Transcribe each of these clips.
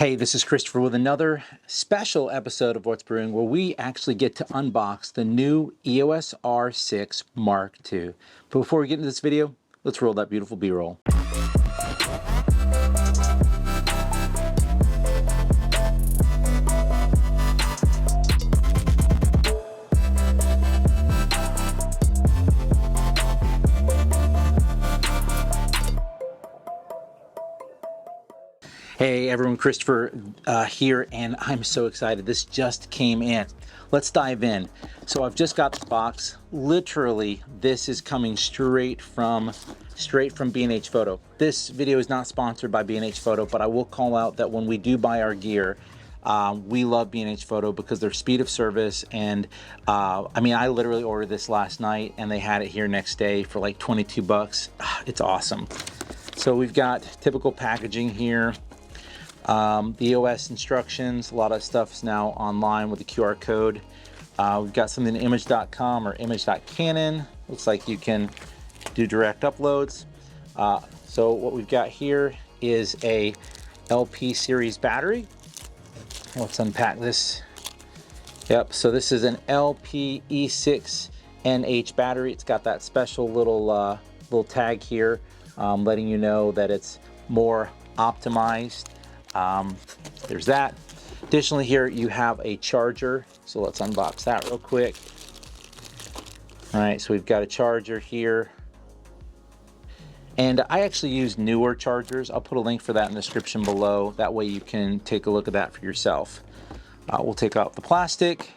Hey, this is Christopher with another special episode of What's Brewing, where we actually get to unbox the new EOS R6 Mark II. But before we get into this video, let's roll that beautiful B-roll. Hey everyone, Christopher here, and I'm so excited. This just came in. Let's dive in. So I've just got the box. Literally, this is coming straight from B&H Photo. This video is not sponsored by B&H Photo, but I will call out that when we do buy our gear, we love B&H Photo because their speed of service, and I literally ordered this last night and they had it here next day for like 22 bucks. It's awesome. So we've got typical packaging here. The EOS instructions, a lot of stuff is now online with the QR code. We've got something in image.com or image.canon. Looks like you can do direct uploads. So what we've got here is a LP series battery. Let's unpack this. Yep, so this is an LP E6NH battery. It's got that special little tag here, letting you know that it's more optimized. There's that. Additionally, here you have a charger, so let's unbox that real quick. All right, so we've got a charger here, and I actually use Neeweer chargers. I'll put a link for that in the description below. That way you can take a look at that for yourself. We'll take out the plastic.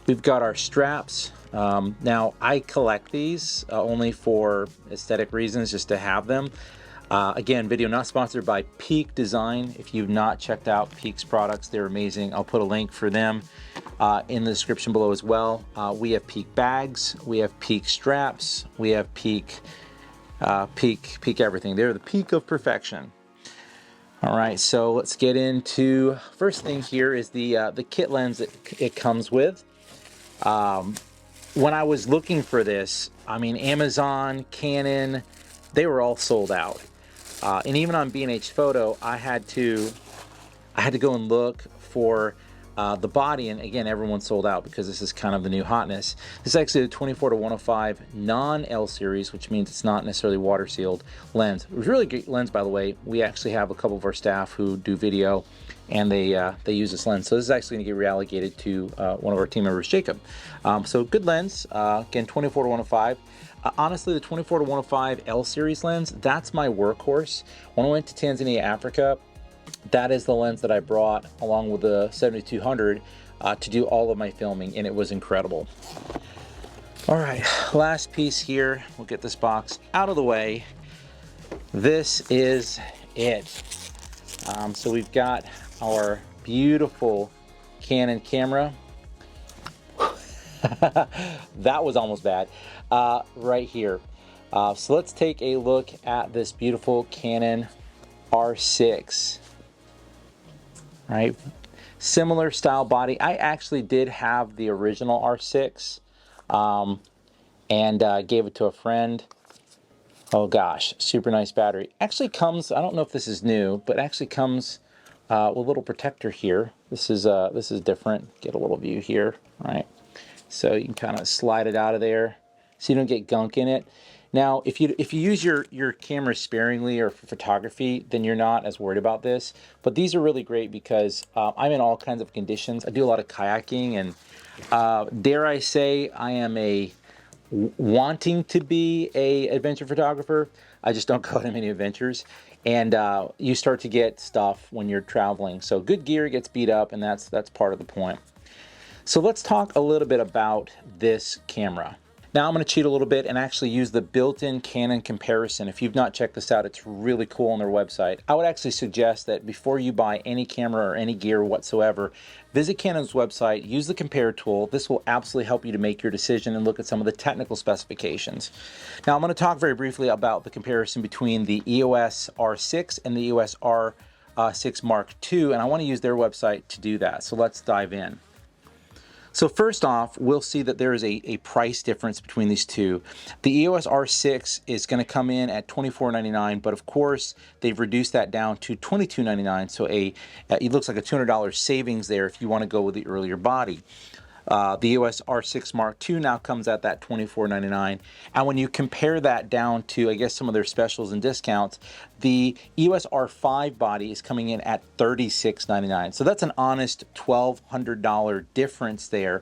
We've got our straps. Now I collect these only for aesthetic reasons, just to have them. Again, video not sponsored by Peak Design. If you've not checked out Peak's products, they're amazing. I'll put a link for them in the description below as well. We have Peak bags, we have Peak straps, we have Peak everything. They're the peak of perfection. All right, so let's get into, first thing here is the kit lens that it comes with. When I was looking for this, Amazon, Canon, they were all sold out. And even on B&H Photo, I had to go and look for the body, and again, everyone's sold out because this is kind of the new hotness. This is actually a 24-105 non-L series, which means it's not necessarily water sealed lens. It was a really great lens, by the way. We actually have a couple of our staff who do video, and they use this lens. So this is actually going to get reallocated to one of our team members, Jacob. So good lens, again, 24-105. Honestly, the 24-105 L series lens, that's my workhorse. When I went to Tanzania, Africa, that is the lens that I brought along with the 7200 to do all of my filming, and it was incredible. All right, last piece here. We'll get this box out of the way. This is it. So we've got our beautiful Canon camera. That was almost bad. Right here. So let's take a look at this beautiful Canon R6. Right, similar style body. I actually did have the original R6 and gave it to a friend. Oh gosh, super nice battery. Actually comes, I don't know if this is new, but actually comes with a little protector here. This is different. Get a little view here. All right, so you can kind of slide it out of there so you don't get gunk in it. Now, if you use your camera sparingly or for photography, then you're not as worried about this. But these are really great because I'm in all kinds of conditions. I do a lot of kayaking, and dare I say, I am wanting to be a adventure photographer. I just don't go on many adventures, and you start to get stuff when you're traveling. So good gear gets beat up, and that's part of the point. So let's talk a little bit about this camera. Now I'm going to cheat a little bit and actually use the built-in Canon comparison. If you've not checked this out, it's really cool on their website. I would actually suggest that before you buy any camera or any gear whatsoever, visit Canon's website, use the compare tool. This will absolutely help you to make your decision and look at some of the technical specifications. Now I'm going to talk very briefly about the comparison between the EOS R6 and the EOS R6 Mark II, and I want to use their website to do that. So let's dive in. So first off, we'll see that there is a price difference between these two. The EOS R6 is going to come in at $24.99, but of course they've reduced that down to $22.99. So it looks like a $200 savings there if you want to go with the earlier body. The EOS R6 Mark II now comes at that $24.99. And when you compare that down to, I guess, some of their specials and discounts, the EOS R5 body is coming in at $36.99. So that's an honest $1,200 difference there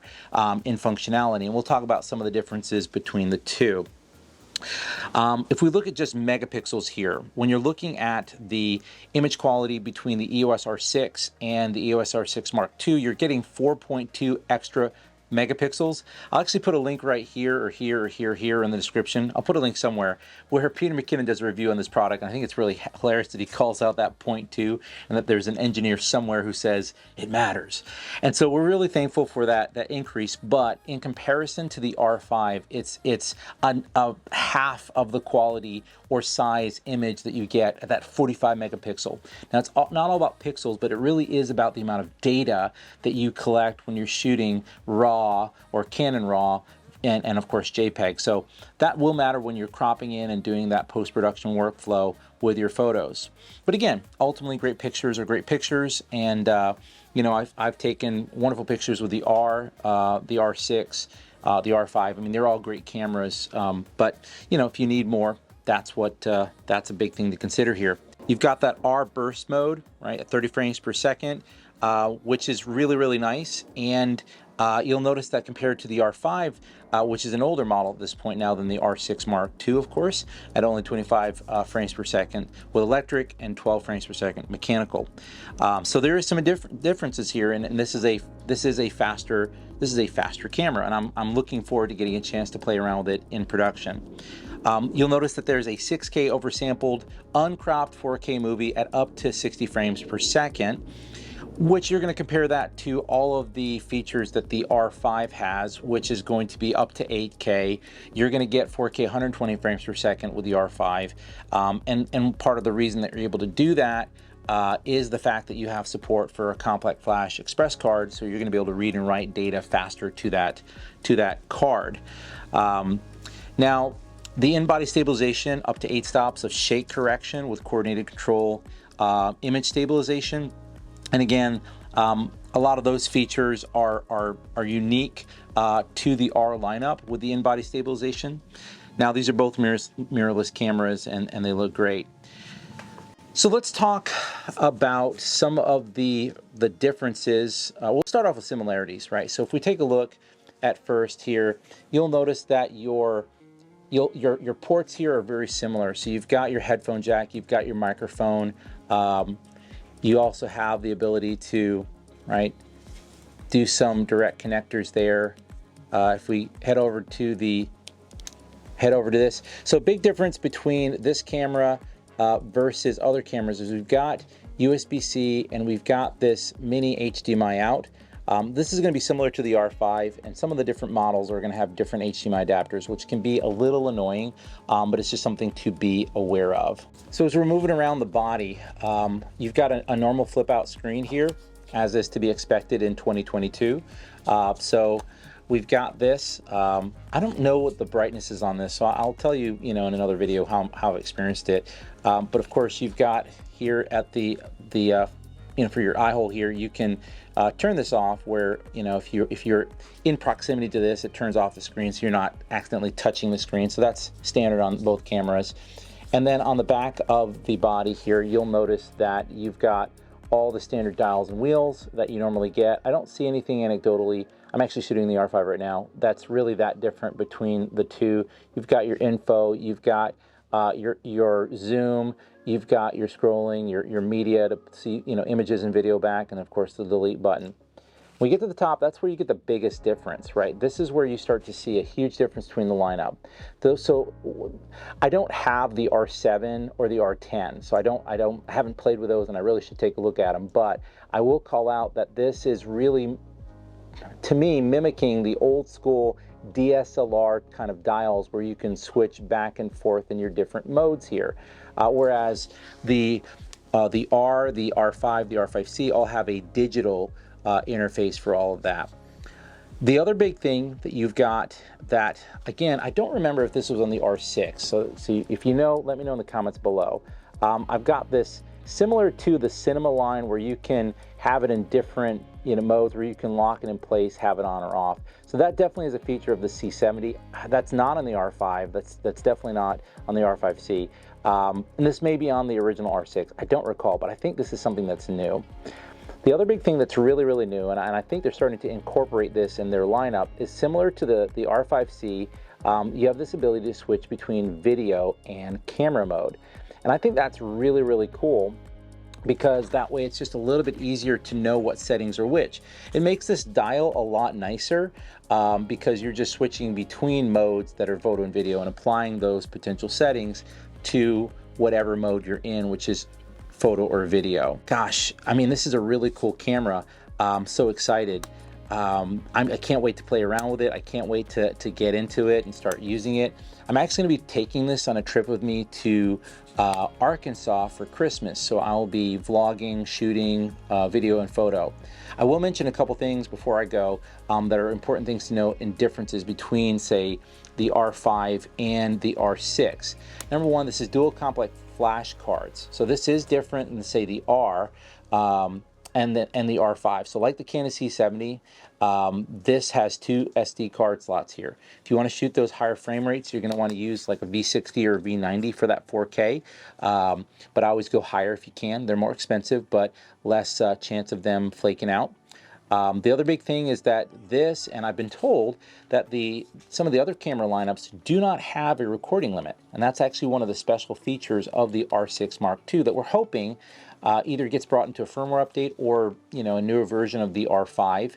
in functionality. And we'll talk about some of the differences between the two. If we look at just megapixels here, when you're looking at the image quality between the EOS R6 and the EOS R6 Mark II, you're getting 4.2 extra megapixels. I'll actually put a link right here or here or here in the description. I'll put a link somewhere where Peter McKinnon does a review on this product, and I think it's really hilarious that he calls out that 0.2 and that there's an engineer somewhere who says it matters. And so we're really thankful for that increase, but in comparison to the R5, it's a half of the quality or size image that you get at that 45 megapixel. Now it's not all about pixels, but it really is about the amount of data that you collect when you're shooting RAW or Canon RAW and of course JPEG. So that will matter when you're cropping in and doing that post-production workflow with your photos. But again, ultimately great pictures are great pictures, and you know, I've taken wonderful pictures with the R6, the R5. I mean, they're all great cameras, but you know, if you need more, that's a big thing to consider here. You've got that R burst mode, right, at 30 frames per second, which is really nice. And you'll notice that compared to the R5, which is an older model at this point now than the R6 Mark II, of course, at only 25 frames per second with electric and 12 frames per second mechanical. So there is some differences here, and this is a faster camera, and I'm looking forward to getting a chance to play around with it in production. You'll notice that there's a 6K oversampled, uncropped 4K movie at up to 60 frames per second, which you're going to compare that to all of the features that the R5 has, which is going to be up to 8K. You're going to get 4K 120 frames per second with the R5. And part of the reason that you're able to do that is the fact that you have support for a compact flash express card, so you're going to be able to read and write data faster to that card. Now, the in-body stabilization, up to 8 stops of shake correction with coordinated control image stabilization. And again, a lot of those features are unique to the R lineup with the in-body stabilization. Now, these are both mirrorless cameras, and they look great. So let's talk about some of the differences. We'll start off with similarities, right? So if we take a look at first here, you'll notice that your ports here are very similar. So you've got your headphone jack, you've got your microphone. You also have the ability to, right, do some direct connectors there. If we head over to this, so big difference between this camera versus other cameras is we've got USB-C and we've got this mini HDMI out. This is going to be similar to the R5, and some of the different models are going to have different HDMI adapters, which can be a little annoying, but it's just something to be aware of. So as we're moving around the body, you've got a normal flip out screen here, as is to be expected in 2022. So we've got this. I don't know what the brightness is on this, so I'll tell you, in another video how I've experienced it. But of course, you've got here at the for your eye hole here, you can turn this off where, if you're in proximity to this, it turns off the screen so you're not accidentally touching the screen. So that's standard on both cameras. And then on the back of the body here, you'll notice that you've got all the standard dials and wheels that you normally get. I don't see anything anecdotally. I'm actually shooting the R5 right now that's really that different between the two. You've got your info, you've got your zoom, you've got your scrolling, your media to see images and video back, and of course the delete button. When you get to the top, that's where you get the biggest difference, right? This is where you start to see a huge difference between the lineup. So I don't have the R7 or the R10, so I haven't played with those, and I really should take a look at them. But I will call out that this is really, to me, mimicking the old school DSLR kind of dials where you can switch back and forth in your different modes here. Whereas the R, the R5, the R5C all have a digital interface for all of that. The other big thing that you've got that, again, I don't remember if this was on the R6, so if you know, let me know in the comments below. I've got this similar to the Cinema line where you can have it in different modes where you can lock it in place, have it on or off. So that definitely is a feature of the C70. That's not on the R5. That's definitely not on the R5C. And this may be on the original R6. I don't recall, but I think this is something that's new. The other big thing that's really, really new, and I think they're starting to incorporate this in their lineup, is similar to the R5C. You have this ability to switch between video and camera mode. And I think that's really, really cool because that way it's just a little bit easier to know what settings are which. It makes this dial a lot nicer because you're just switching between modes that are photo and video and applying those potential settings to whatever mode you're in, which is photo or video. Gosh, I mean, this is a really cool camera. I'm so excited. I can't wait to play around with it. I can't wait to get into it and start using it. I'm actually going to be taking this on a trip with me to Arkansas for Christmas. So I'll be vlogging, shooting video and photo. I will mention a couple things before I go that are important things to note in differences between, say, the R5 and the R6. Number one, this is dual complex flash cards. So this is different than, say, the R and the R5. So like the Canon C70, this has two SD card slots here. If you want to shoot those higher frame rates, you're going to want to use like a V60 or V90 for that 4K. But I always go higher if you can. They're more expensive, but less chance of them flaking out. The other big thing is that this, and I've been told that some of the other camera lineups do not have a recording limit, and that's actually one of the special features of the R6 Mark II that we're hoping either gets brought into a firmware update or a newer version of the R5,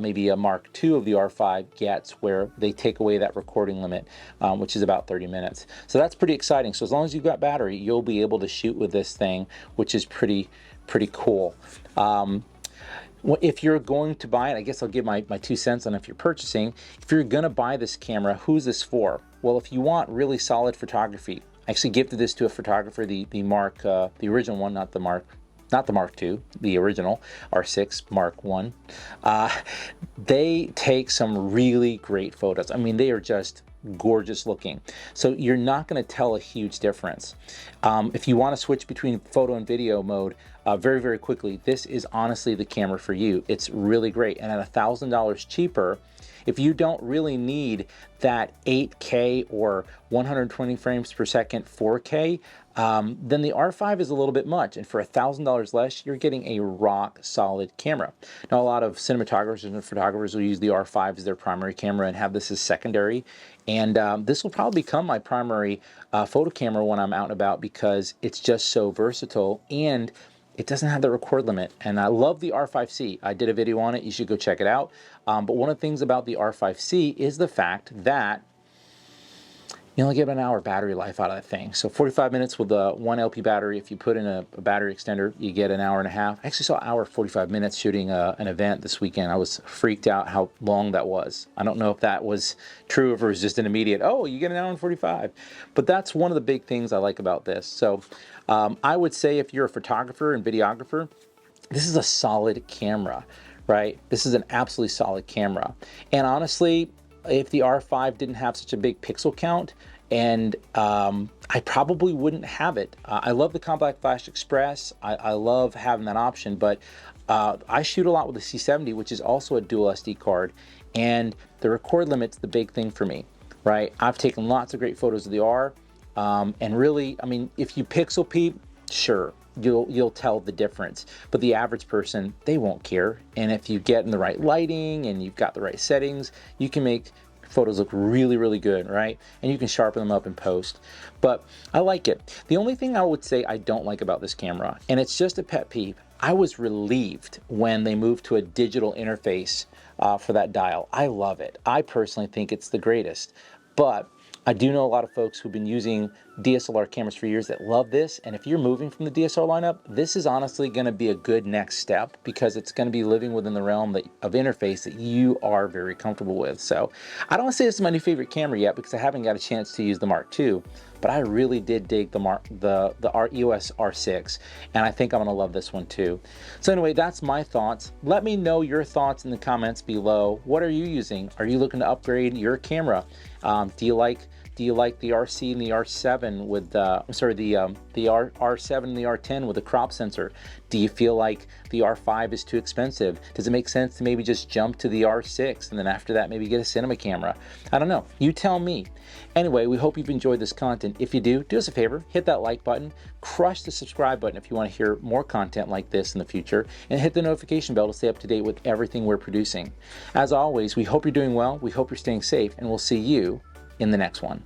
maybe a Mark II of the R5 gets where they take away that recording limit, which is about 30 minutes. So that's pretty exciting. So as long as you've got battery, you'll be able to shoot with this thing, which is pretty cool. If you're going to buy it, I guess I'll give my 2 cents on if you're purchasing. If you're going to buy this camera, who's this for? Well, if you want really solid photography, I actually gifted this to a photographer, the original one, not the Mark II, the original R6 Mark I. They take some really great photos. I mean, they are just gorgeous looking. So you're not going to tell a huge difference. If you want to switch between photo and video mode very, very quickly, this is honestly the camera for you. It's really great. And at $1,000 cheaper, if you don't really need that 8K or 120 frames per second 4K, then the R5 is a little bit much. And for $1,000 less, you're getting a rock solid camera. Now, a lot of cinematographers and photographers will use the R5 as their primary camera and have this as secondary. And this will probably become my primary photo camera when I'm out and about because it's just so versatile and it doesn't have the record limit. And I love the R5C. I did a video on it. You should go check it out. But one of the things about the R5C is the fact that you only get an hour battery life out of that thing. So 45 minutes with a 1 LP battery. If you put in a battery extender, you get an hour and a half. I actually saw an hour 45 minutes shooting an event this weekend. I was freaked out how long that was. I don't know if that was true or if it was just an immediate, oh, you get an hour and 45. But that's one of the big things I like about this. So I would say if you're a photographer and videographer, this is a solid camera, right? This is an absolutely solid camera. And honestly, if the R5 didn't have such a big pixel count, and I probably wouldn't have it. I love the Compact Flash Express. I love having that option, but I shoot a lot with the C70, which is also a dual SD card, and the record limit's the big thing for me, right? I've taken lots of great photos of the R, and really, I mean, if you pixel peep, sure, you'll tell the difference, but the average person, they won't care. And if you get in the right lighting and you've got the right settings, you can make photos look really, really good, right? And you can sharpen them up in post. But I like it. The only thing I would say I don't like about this camera, and it's just a pet peeve, I was relieved when they moved to a digital interface for that dial. I love it. I personally think it's the greatest. But I do know a lot of folks who've been using DSLR cameras for years that love this, and if you're moving from the DSLR lineup, this is honestly going to be a good next step because it's going to be living within the realm of interface that you are very comfortable with. So I don't want to say this is my new favorite camera yet because I haven't got a chance to use the Mark II, but I really did dig the EOS R6, and I think I'm going to love this one too. So anyway, that's my thoughts. Let me know your thoughts in the comments below. What are you using? Are you looking to upgrade your camera? Do you like the RC and the R7 with the R7 and the R10 with the crop sensor? Do you feel like the R5 is too expensive? Does it make sense to maybe just jump to the R6 and then after that maybe get a cinema camera? I don't know. You tell me. Anyway, we hope you've enjoyed this content. If you do us a favor, hit that like button, crush the subscribe button if you want to hear more content like this in the future, and hit the notification bell to stay up to date with everything we're producing. As always, we hope you're doing well, we hope you're staying safe, and we'll see you in the next one.